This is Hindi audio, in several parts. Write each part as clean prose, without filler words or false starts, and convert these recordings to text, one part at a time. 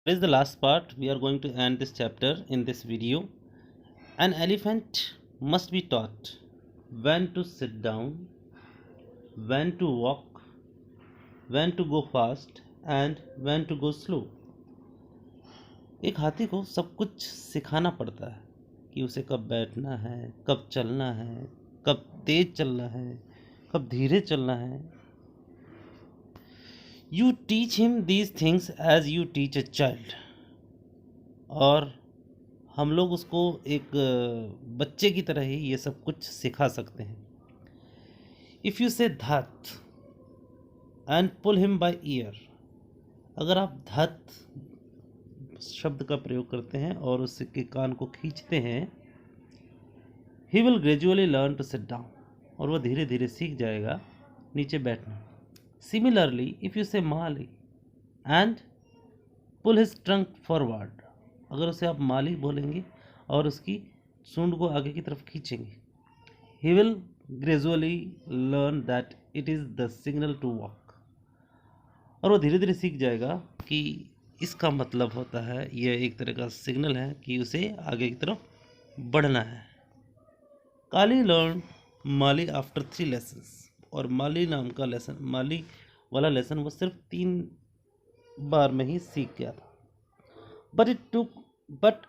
This is the last part. We are going to end this chapter in this video. An elephant must be taught when to sit down, when to walk, when to go fast, and when to go slow. एक हाथी को सब कुछ सिखाना पड़ता है कि उसे कब बैठना है, कब चलना है, कब तेज चलना है, कब धीरे चलना है. You teach him these things as you teach a child. और हम लोग उसको एक बच्चे की तरह ही ये सब कुछ सिखा सकते हैं. इफ़ यू से धत and pull him by ear, अगर आप धत शब्द का प्रयोग करते हैं और उसके कान को खींचते हैं, he will gradually learn to sit down, और वह धीरे धीरे सीख जाएगा नीचे बैठना. सिमिलरली इफ़ यू से माली and pull his trunk forward, अगर उसे आप माली बोलेंगे और उसकी सूंड को आगे की तरफ खींचेंगे, he will gradually learn that it is the signal to walk, और वो धीरे धीरे सीख जाएगा कि इसका मतलब होता है, यह एक तरह का सिग्नल है कि उसे आगे की तरफ बढ़ना है. काली लर्न माली आफ्टर 3 लेसन्स, और माली नाम का लेसन, माली वाला लेसन वो सिर्फ 3 बार में ही सीख गया था. But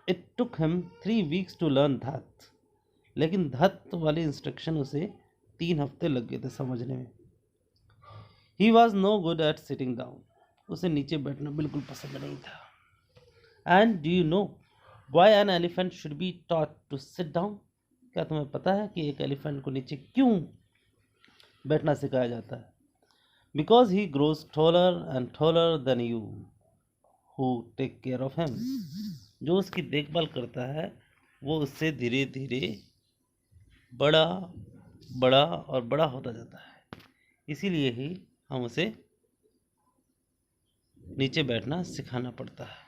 it took him 3 weeks to learn धत, लेकिन धत वाली इंस्ट्रक्शन उसे 3 हफ्ते लग गए थे समझने में. He was no good at sitting down, उसे नीचे बैठना बिल्कुल पसंद नहीं था. And do you know why an elephant should be taught to sit down? क्या तुम्हें पता है कि एक एलिफेंट को नीचे क्यों बैठना सिखाया जाता है? Because he grows taller and taller than you who take care of him. जो उसकी देखभाल करता है वो उससे धीरे धीरे बड़ा बड़ा और बड़ा होता जाता है. इसीलिए ही हम उसे नीचे बैठना सिखाना पड़ता है.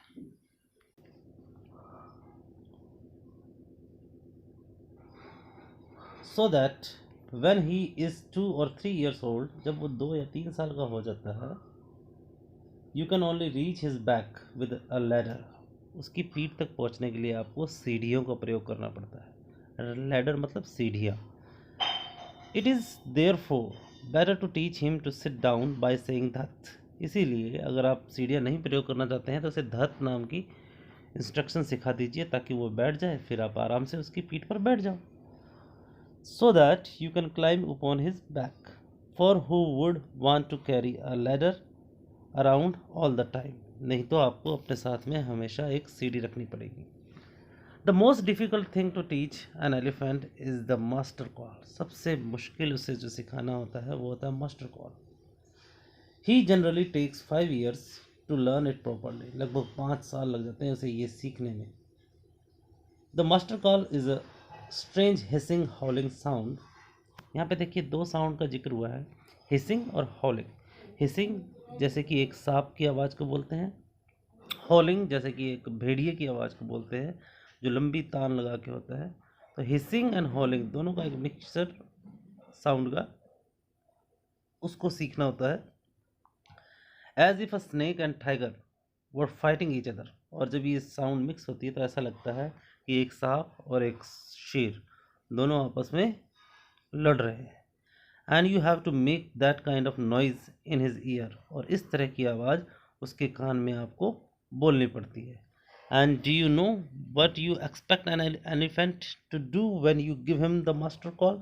So that when he is 2 or 3 years old, जब वो 2 या 3 साल का हो जाता है, you can only reach his back with a ladder. उसकी पीठ तक पहुंचने के लिए आपको सीढ़ियों का प्रयोग करना पड़ता है. लैडर मतलब सीढ़ियाँ. It is therefore better to teach him to sit down by saying धत. इसीलिए अगर आप सीढ़ियाँ नहीं प्रयोग करना चाहते हैं तो उसे धत नाम की इंस्ट्रक्शन सिखा दीजिए ताकि वो बैठ जाए, फिर आप आराम से उसकी पीठ पर बैठ जाओ. So that you can climb upon his back. For who would want to carry a ladder around all the time? नहीं तो आपको अपने साथ में हमेशा एक सीढ़ी रखनी पड़ेगी. The most difficult thing to teach an elephant is the master call. सबसे मुश्किल उसे जो सिखाना होता है वो होता है master call. He generally takes 5 years to learn it properly. लगभग 5 साल लग जाते हैं उसे ये सीखने में. The master call is a strange hissing हॉलिंग sound. यहाँ पे देखिए 2 साउंड का जिक्र हुआ है, हिसिंग और हॉलिंग. हिसिंग जैसे कि एक सांप की आवाज़ को बोलते हैं, हॉलिंग जैसे कि एक भेड़िए की आवाज़ को बोलते हैं जो लंबी तान लगा के होता है. तो हिसिंग एंड हॉलिंग दोनों का एक मिक्सचर साउंड का उसको सीखना होता है. As if a snake and tiger were fighting each other. और जब ये साउंड मिक्स होती है तो ऐसा लगता है कि एक सांप और एक शेर दोनों आपस में लड़ रहे हैं. And you have to make that kind of noise in his ear. और इस तरह की आवाज़ उसके कान में आपको बोलनी पड़ती है. And do you know what you expect an elephant to do when you give him the master call.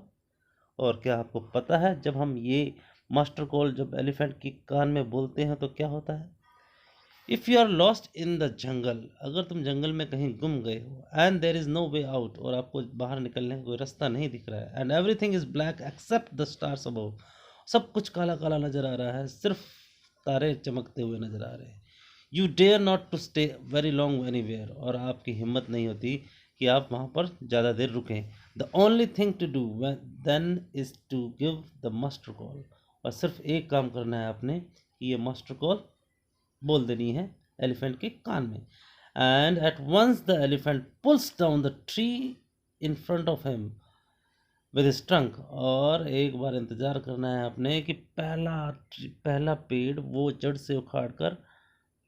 और क्या आपको पता है जब हम ये मास्टर कॉल जब एलिफेंट के कान में बोलते हैं तो क्या होता है? If you are lost in the jungle, अगर तुम जंगल में कहीं गुम गए हो, and there is no way out, और आपको बाहर निकलने का कोई रास्ता नहीं दिख रहा है, and everything is black except the stars above, सब कुछ काला काला नज़र आ रहा है, सिर्फ तारे चमकते हुए नज़र आ रहे हैं. You dare not to stay very long anywhere, और आपकी हिम्मत नहीं होती कि आप वहाँ पर ज़्यादा देर रुकें. The only thing to do then is to give the master call, और सिर्फ एक काम करना है आपने कि ये मास्टर कॉल बोल देनी है एलिफेंट के कान में. And at once the elephant pulls down the tree in front of him with his trunk, और एक बार इंतज़ार करना है आपने कि पहला पेड़ वो जड़ से उखाड़ कर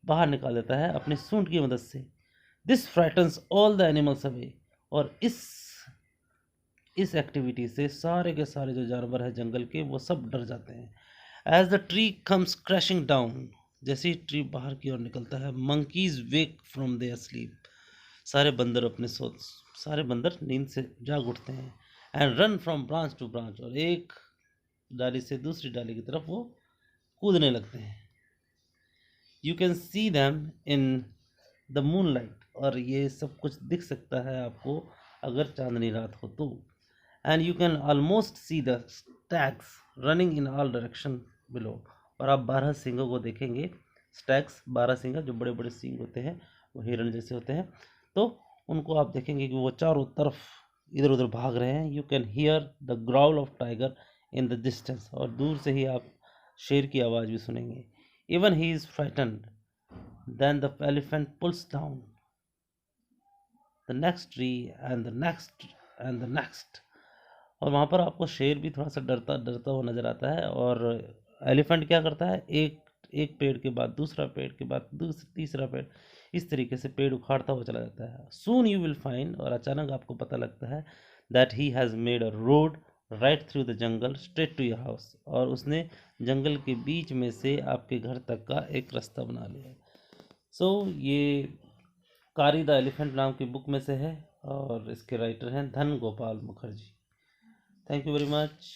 बाहर निकाल देता है अपनी सूंड की मदद से। This frightens all the animals away, और इस एक्टिविटी से सारे के सारे जो जानवर हैं जंगल के वो सब डर जाते हैं। As the tree comes crashing down, जैसे ही ट्री बाहर की ओर निकलता है, monkeys wake from their sleep, सारे बंदर सारे बंदर नींद से जाग उठते हैं। And run from branch to branch, और एक डाली से दूसरी डाली की तरफ वो कूदने लगते हैं। You can see them in the moonlight, और ये सब कुछ दिख सकता है आपको अगर चांदनी रात हो तो। And you can almost see the stags running in all direction below, और आप 12 सिंगों को देखेंगे। स्टैग्स 12 सिंग जो बड़े बड़े सिंग होते हैं, वो हिरण जैसे होते हैं, तो उनको आप देखेंगे कि वो चारों तरफ इधर उधर भाग रहे हैं। You can hear the growl of tiger in the distance, और दूर से ही आप शेर की आवाज़ भी सुनेंगे। Even he is frightened, then the elephant pulls down the next tree and the next and the next, और वहाँ पर आपको शेर भी थोड़ा सा डरता डरता हुआ नजर आता है। और एलिफेंट क्या करता है, एक एक पेड़ के बाद दूसरा पेड़ के बाद दूसरा तीसरा पेड़, इस तरीके से पेड़ उखाड़ता हुआ चला जाता है। सून यू विल फाइंड, और अचानक आपको पता लगता है, that he has made a road right through the jungle straight to your house, और उसने जंगल के बीच में से आपके घर तक का एक रास्ता बना लिया है। सो ये कारी द एलिफेंट नाम की बुक में से है, और इसके राइटर हैं धन Gopal Mukherjee. Thank you very much.